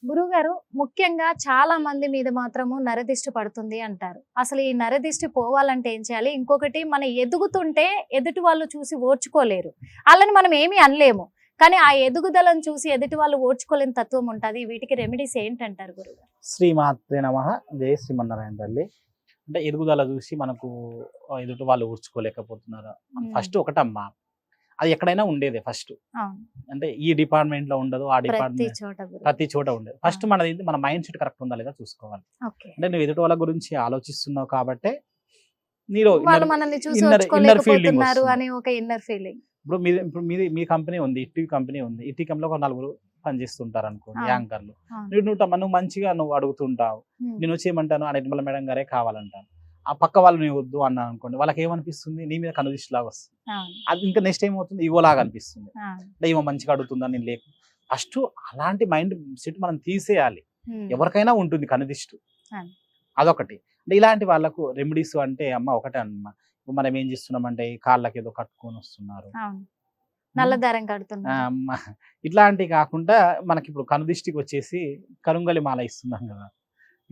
గురువుగారు, ముఖ్యంగా చాలా మంది మీద మాత్రము నరదిష్టి పడుతుంది అంటారు. అసలు ఈ నరదిష్టి పోవాలంటే ఏం చేయాలి? ఇంకొకటి, మనం ఎదుగుతుంటే ఎదుటి వాళ్ళు చూసి ఓర్చుకోలేరు. ఆళ్ళని మనం ఏమీ అనలేము. కానీ ఆ ఎదుగుదలను చూసి ఎదుటి వాళ్ళు ఓర్చుకోలేని తత్వం ఉంటది. వీటికి రెమెడీస్ ఏంటంటారు గురువుగారు? శ్రీమాత్రే నమః. జయ శ్రీమన్నారాయణ తల్లి. అంటే ఎదుగుదల చూసి మనకు ఎదుటి వాళ్ళు ఊర్చుకోలేకపోతున్నారు. ఫస్ట్ ఒకటమ్మా, అది ఎక్కడైనా ఉండేదే ఫస్ట్. అవును. అంటే ఈ డిపార్ట్మెంట్ లో ఉండదు, ఆ ప్రతి డిపార్ట్మెంట్ చోట గురువు. ప్రతి చోట ఉండేది. ఫస్ట్ మనది ఏంటి, మన మైండ్ సెట్ కరెక్ట్ ఉందా లేదా చూసుకోవాలి. ఓకే. అంటే నువ్వు ఎదుటి వాళ్ళ గురించి ఆలోచిస్తున్నావు కాబట్టే నీలో వాళ్ళు మనల్ని చూసి ఇన్నర్ ఫీలింగ్ ఓర్చుకోలేకపోతున్నారు వస్తుంది. అనే ఒక ఇన్నర్ ఫీలింగ్. ఇప్పుడు మీ కంపెనీ ఉంది, ఇట్టి కంపెనీ ఉంది. ఇట్టి కంపెనీలో ఒక నలుగురు పనిచేస్తుంటారు అనుకోండి, అవును. యాంకర్లు. అవును. నువ్వు మంచిగా నువ్వు అడుగుతుంటావు, నేను వచ్చి ఏమంటాను, ఆ నిర్మల మేడం గారే కావాలంటాను. ఆ పక్క వాళ్ళు నీ వద్దు అన్నాను అనుకోండి, వాళ్ళకి ఏమనిపిస్తుంది, నీ మీద కనుదిష్టి లాగా వస్తుంది. అవును. అది ఇంకా నెక్స్ట్ ఏమవుతుంది, ఇగోలాగా అనిపిస్తుంది. అవును. అంటే ఈమె మంచిగా అడుగుతుందని నేను లేకు. ఫస్ట్ అలాంటి మైండ్ సెట్ మనం తీసేయాలి. ఎవరికైనా ఉంటుంది కనుదిష్టి, అవును. అదొకటి. అంటే ఇలాంటి వాళ్ళకు రెమెడీస్ అంటే అమ్మ ఒకటే అమ్మా. మనం ఏం చేస్తున్నామంటే కాళ్ళకి ఏదో కట్టుకొని వస్తున్నారు, అవును. నల్ల దారం కడుతున్నారు. ఇట్లాంటివి కాకుండా మనకి ఇప్పుడు కనుదిష్టికి వచ్చేసి కరుంగలి మాల ఇస్తున్నాం కదా.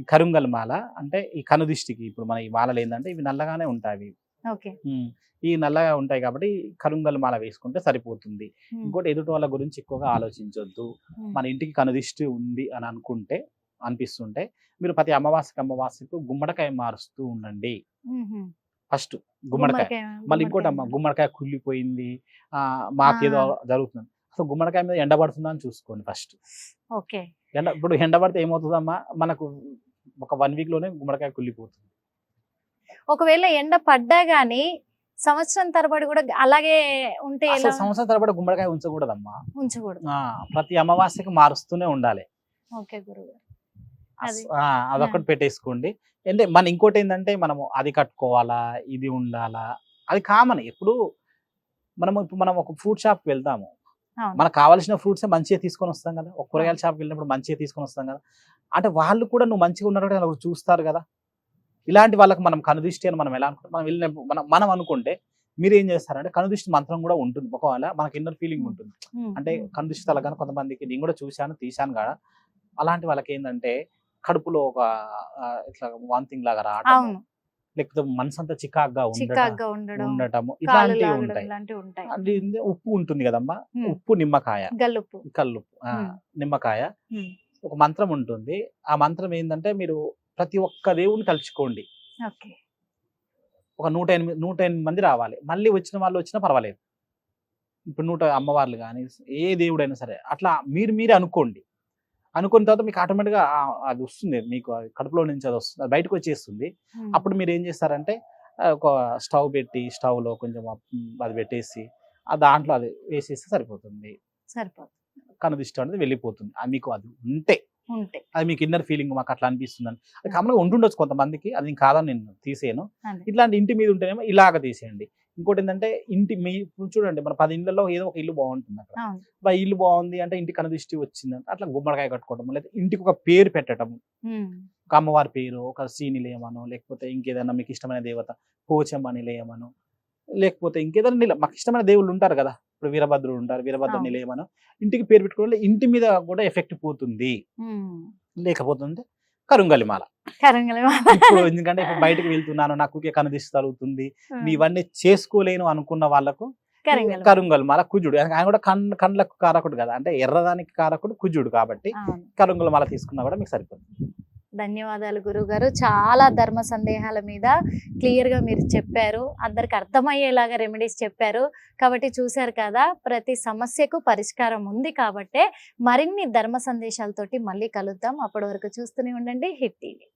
ఈ కరుంగలి మాల అంటే ఈ కనుదిష్టికి ఇప్పుడు మన ఈ మాలలు ఏంటంటే ఇవి నల్లగానే ఉంటాయి. ఓకే. ఈ నల్లగా ఉంటాయి కాబట్టి కరుంగలి మాల వేసుకుంటే సరిపోతుంది. ఇంకోటి, ఎదుటి వాళ్ళ గురించి ఎక్కువగా ఆలోచించొద్దు. మన ఇంటికి కనుదిష్టి ఉంది అని అనిపిస్తుంటే మీరు ప్రతి అమావాస్యకు గుమ్మడికాయ మారుస్తూ ఉండండి. ఫస్ట్ గుమ్మడికాయ. మళ్ళీ ఇంకోటి అమ్మ, గుమ్మడికాయ కుళ్ళిపోయింది, మాకేదో జరుగుతుంది, అసలు గుమ్మడికాయ మీద ఎండ పడుతుందా అని చూసుకోండి ఫస్ట్. ఓకే. ఇప్పుడు ఎండ పడితే ఏమవుతుందమ్మా, మనకు ఒక 1 వీక్ లోనే గుమ్మడికాయ కుళ్ళిపోతుంది. ఒకవేళ ఎండ పడ్డా గానీ సంవత్సరం తరబడి కూడా అలాగే ఉంటే ఎలా? సంవత్సరం తరబడి గుమ్మడికాయ ఉంచకూడదమ్మా, ఉంచకూడదు. ప్రతి అమావాస్యకి మారుస్తూనే ఉండాలి. ఓకే గురుగారు. అదొకటి పెట్టేసుకోండి. అంటే మన ఇంకోటి ఏంటంటే, మనము అది కట్టుకోవాలా, ఇది ఉండాలా, అది కామన్. ఇప్పుడు మనం ఒక ఫ్రూట్ షాప్కి వెళ్తాము, మనకు కావాల్సిన ఫ్రూట్స్ మంచిగా తీసుకొని వస్తాం కదా. ఒక కూరగాయల షాప్కి వెళ్ళినప్పుడు మంచిగా తీసుకొని వస్తాం కదా. అంటే వాళ్ళు కూడా నువ్వు మంచిగా ఉన్నట్టు చూస్తారు కదా. ఇలాంటి వాళ్ళకి మనం కనుదిష్టి అని మనం ఎలా అనుకుంటాం, మనం వెళ్ళినప్పుడు మనం అనుకుంటే మీరు ఏం చేస్తారంటే, కనుదిష్టి మంత్రం కూడా ఉంటుంది. ఒకవేళ మనకి ఇన్నర్ ఫీలింగ్ ఉంటుంది. అంటే కనుదిష్టి తలగానే కొంతమందికి నేను కూడా తీశాను కదా. అలాంటి వాళ్ళకి ఏంటంటే కడుపులో ఒక ఇట్లా వాంతింగ్ లాగా రావటం, లేకపోతే మనసంతా చికాగ్గా ఉండటము, ఇట్లాంటివి ఉంటాయి. అంటే ఉప్పు ఉంటుంది కదమ్మా, ఉప్పు, నిమ్మకాయ, కల్లుప్పు, నిమ్మకాయ, ఒక మంత్రం ఉంటుంది. ఆ మంత్రం ఏంటంటే, మీరు ప్రతి ఒక్క దేవుని తలుచుకోండి. ఒక 108 మంది రావాలి. మళ్ళీ వచ్చిన వాళ్ళు వచ్చినా పర్వాలేదు. ఇప్పుడు 100 అమ్మవార్లు కానీ ఏ దేవుడైనా సరే అట్లా మీరే అనుకోండి. అనుకున్న తర్వాత మీకు ఆటోమేటిక్గా అది వస్తుంది, మీకు కడుపులో నుంచి అది వస్తుంది, అది బయటకు వచ్చేస్తుంది. అప్పుడు మీరు ఏం చేస్తారంటే, ఒక స్టవ్ పెట్టి స్టవ్లో కొంచెం అది పెట్టేసి దాంట్లో అది వేసేస్తే సరిపోతుంది. కనుదిష్టి అనేది వెళ్ళిపోతుంది. మీకు అది ఉంటే అది మీకు ఇన్నర్ ఫీలింగ్, మాకు అట్లా అనిపిస్తుందని. అది కామన్గా ఉంటుండొచ్చు కొంతమందికి, అది నేను కాదని నేను తీసేయను. ఇట్లాంటి ఇంటి మీద ఉంటేనేమో ఇలాగ తీసేయండి. ఇంకోటి ఏంటంటే, ఇప్పుడు చూడండి, మన 10 ఇళ్లలో ఏదో ఒక ఇల్లు బాగుంటుంది. అక్కడ ఇల్లు బాగుంది అంటే ఇంటి కనుదిష్టి వచ్చిందంటే అట్లా గుమ్మడికాయ కట్టుకోవడం, లేదా ఇంటికి ఒక పేరు పెట్టడం, ఒక అమ్మవారి పేరు, ఒక శ్రీనిలయమనో, లేకపోతే ఇంకేదైనా మీకు ఇష్టమైన దేవత పోచమ్మ నిలయమనో, లేకపోతే ఇంకేదైనా మాకు ఇష్టమైన దేవుళ్ళు ఉంటారు కదా. ఇప్పుడు వీరభద్రుడు ఉంటారు, వీరభద్ర నిలయమనో ఇంటికి పేరు పెట్టుకోవడం, ఇంటి మీద కూడా ఎఫెక్ట్ పోతుంది. లేకపోతే కరుంగలి మాల. ఇప్పుడు ఎందుకంటే ఇప్పుడు బయటకు వెళ్తున్నాను, నాకు కనుదిష్టి తగులుతుంది, ఇవన్నీ చేసుకోలేను అనుకున్న వాళ్ళకు కరుంగలి మాల, కుజుడు ఆయన కూడా కండ్లకు కారకుడు కదా, అంటే ఎర్రదానికి కారకుడు కుజుడు కాబట్టి కరుంగలి మాల తీసుకున్నా కూడా మీకు సరిపోతుంది. ధన్యవాదాలు గురువుగారు. చాలా ధర్మ సందేహాల మీద క్లియర్గా మీరు చెప్పారు, అందరికి అర్థమయ్యేలాగా రెమెడీస్ చెప్పారు. కాబట్టి చూశారు కదా, ప్రతి సమస్యకు పరిష్కారం ఉంది. కాబట్టే మరిన్ని ధర్మ సందేశాలతోటి మళ్ళీ కలుద్దాం. అప్పటి వరకు చూస్తూనే ఉండండి హిట్ టీవీ.